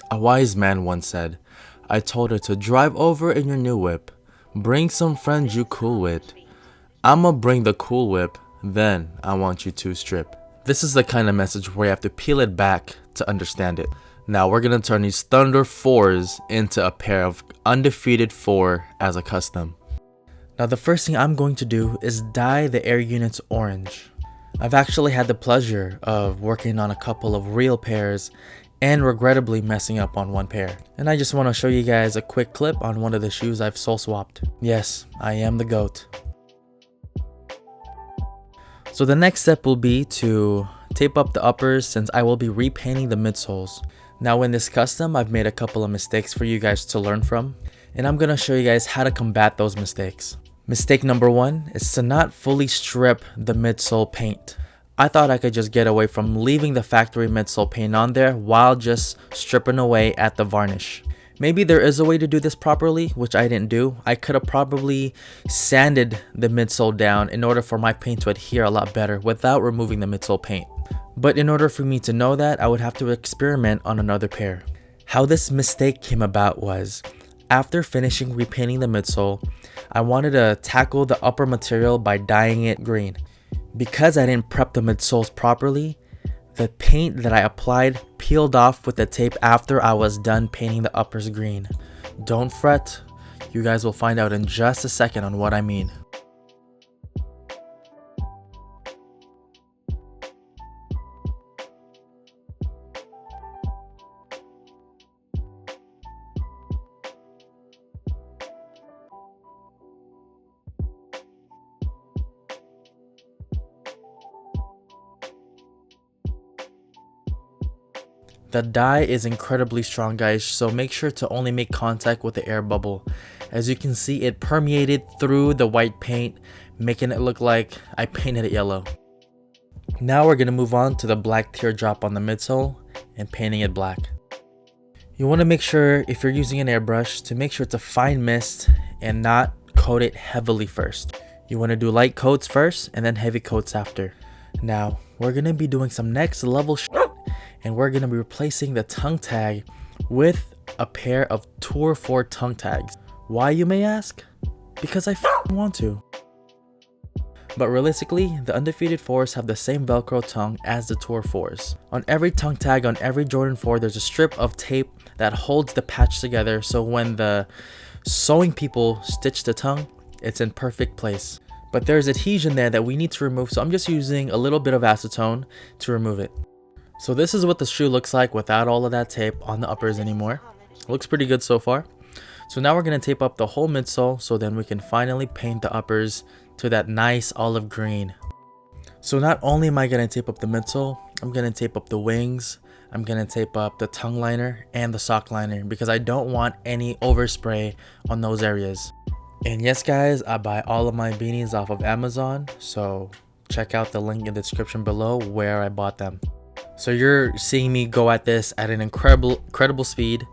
A wise man once said, I told her to drive over in your new whip. Bring some friends you cool with. I'ma bring the cool whip, then I want you to strip. This is the kind of message where you have to peel it back to understand it. Now we're gonna turn these Thunder 4's into a pair of Undefeated 4 as a custom. Now the first thing I'm going to do is dye the air units orange. I've actually had the pleasure of working on a couple of real pairs and regrettably messing up on one pair. And I just want to show you guys a quick clip on one of the shoes I've soul swapped. Yes, I am the GOAT. So the next step will be to tape up the uppers since I will be repainting the midsoles. Now in this custom, I've made a couple of mistakes for you guys to learn from, and I'm going to show you guys how to combat those mistakes. Mistake number 1 is to not fully strip the midsole paint. I thought I could just get away from leaving the factory midsole paint on there while just stripping away at the varnish. Maybe there is a way to do this properly, which I didn't do. I could have probably sanded the midsole down in order for my paint to adhere a lot better without removing the midsole paint. But in order for me to know that, I would have to experiment on another pair. How this mistake came about was, after finishing repainting the midsole, I wanted to tackle the upper material by dyeing it green. Because I didn't prep the midsoles properly, the paint that I applied peeled off with the tape after I was done painting the uppers green. Don't fret, you guys will find out in just a second on what I mean. The dye is incredibly strong, guys, so make sure to only make contact with the air bubble. As you can see, it permeated through the white paint, making it look like I painted it yellow. Now we're going to move on to the black teardrop on the midsole and painting it black. You want to make sure, if you're using an airbrush, to make sure it's a fine mist and not coat it heavily first. You want to do light coats first and then heavy coats after. Now, we're going to be doing some next level and we're going to be replacing the tongue tag with a pair of Tour 4 tongue tags. Why, you may ask? Because I want to. But realistically, the Undefeated 4's have the same Velcro tongue as the Tour 4's. On every tongue tag on every Jordan 4, there's a strip of tape that holds the patch together, so when the sewing people stitch the tongue, it's in perfect place. But there's adhesion there that we need to remove, so I'm just using a little bit of acetone to remove it. So this is what the shoe looks like without all of that tape on the uppers anymore. Looks pretty good so far. So now we're going to tape up the whole midsole so then we can finally paint the uppers to that nice olive green. So not only am I going to tape up the midsole, I'm going to tape up the wings, I'm going to tape up the tongue liner and the sock liner because I don't want any overspray on those areas. And yes guys, I buy all of my beanies off of Amazon, so check out the link in the description below where I bought them. So you're seeing me go at this at an incredible speed,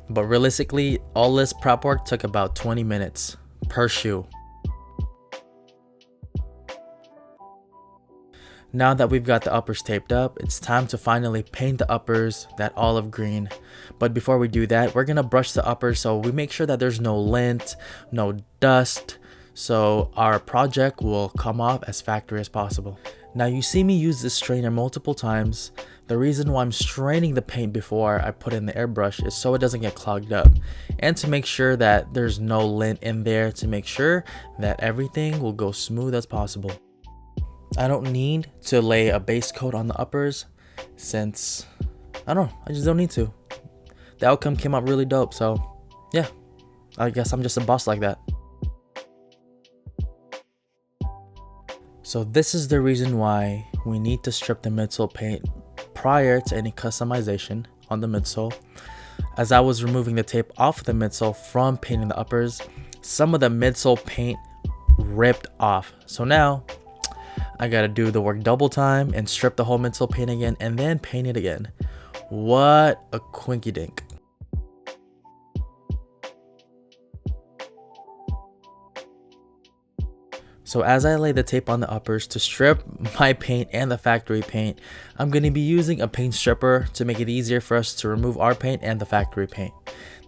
but realistically, all this prep work took about 20 minutes per shoe. Now that we've got the uppers taped up, it's time to finally paint the uppers that olive green. But before we do that, we're gonna brush the uppers so we make sure that there's no lint, no dust, so our project will come off as factory as possible. Now you see me use this strainer multiple times. The reason why I'm straining the paint before I put in the airbrush is so it doesn't get clogged up, and to make sure that there's no lint in there, to make sure that everything will go smooth as possible. I don't need to lay a base coat on the uppers since, I just don't need to. The outcome came out really dope, so yeah, I guess I'm just a boss like that. So this is the reason why we need to strip the midsole paint prior to any customization on the midsole. As I was removing the tape off the midsole from painting the uppers, some of the midsole paint ripped off. So now I gotta do the work double time and strip the whole midsole paint again and then paint it again. What a quinky dink. So as I lay the tape on the uppers to strip my paint and the factory paint, I'm going to be using a paint stripper to make it easier for us to remove our paint and the factory paint.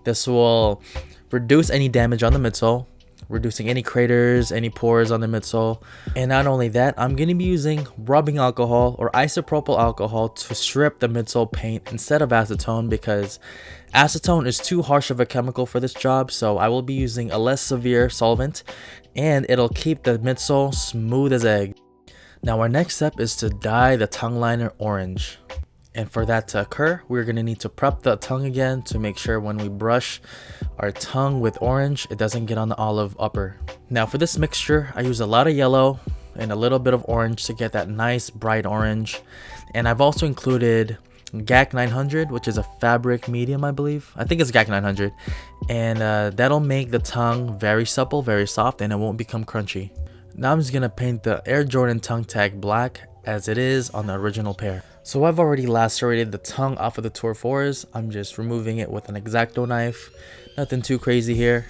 This will reduce any damage on the midsole, reducing any craters, any pores on the midsole. And not only that, I'm going to be using rubbing alcohol or isopropyl alcohol to strip the midsole paint instead of acetone, because acetone is too harsh of a chemical for this job. So I will be using a less severe solvent and it'll keep the midsole smooth as egg. Now our next step is to dye the tongue liner orange. And for that to occur, we're going to need to prep the tongue again to make sure when we brush our tongue with orange, it doesn't get on the olive upper. Now for this mixture, I use a lot of yellow and a little bit of orange to get that nice bright orange. And I've also included GAC 900, which is a fabric medium, I believe. I think it's GAC 900. And that'll make the tongue very supple, very soft, and it won't become crunchy. Now I'm just going to paint the Air Jordan tongue tag black as it is on the original pair. So I've already lacerated the tongue off of the Tour 4's. I'm just removing it with an X-Acto knife. Nothing too crazy here.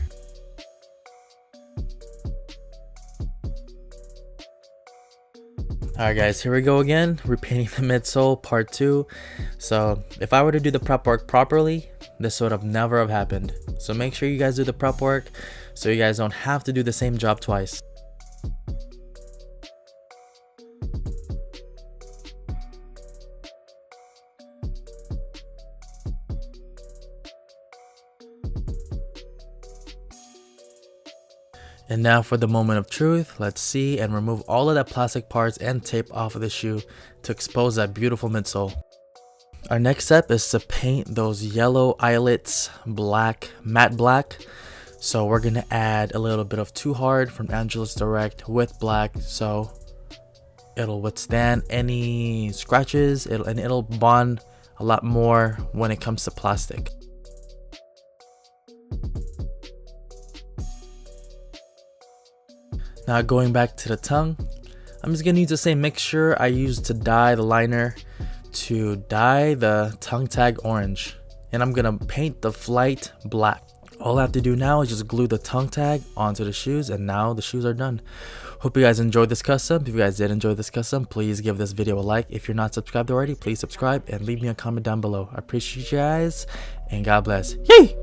Alright guys, here we go again, repainting the midsole part 2. So if I were to do the prep work properly, this would have never have happened. So make sure you guys do the prep work so you guys don't have to do the same job twice. And now for the moment of truth. Let's see and remove all of that plastic parts and tape off of the shoe to expose that beautiful midsole. Our next step is to paint those yellow eyelets black, matte black. So we're going to add a little bit of Too Hard from Angelus Direct with black, so it'll withstand any scratches and it'll bond a lot more when it comes to plastic. Now going back to the tongue, I'm just going to use the same mixture I used to dye the liner to dye the tongue tag orange. And I'm going to paint the flight black. All I have to do now is just glue the tongue tag onto the shoes, and now the shoes are done. Hope you guys enjoyed this custom. If you guys did enjoy this custom, please give this video a like. If you're not subscribed already, please subscribe and leave me a comment down below. I appreciate you guys, and God bless. Yay!